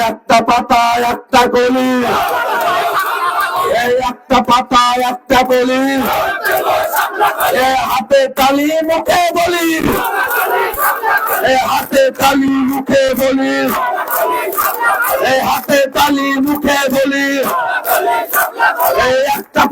একটা পাতা একটা কলি, এই একটা পাতা একটা কলি, হাতে তালি মুখে বলি, হাতে তালি মুখে বলি, হাতে তালি মুখে বলি, এই একটা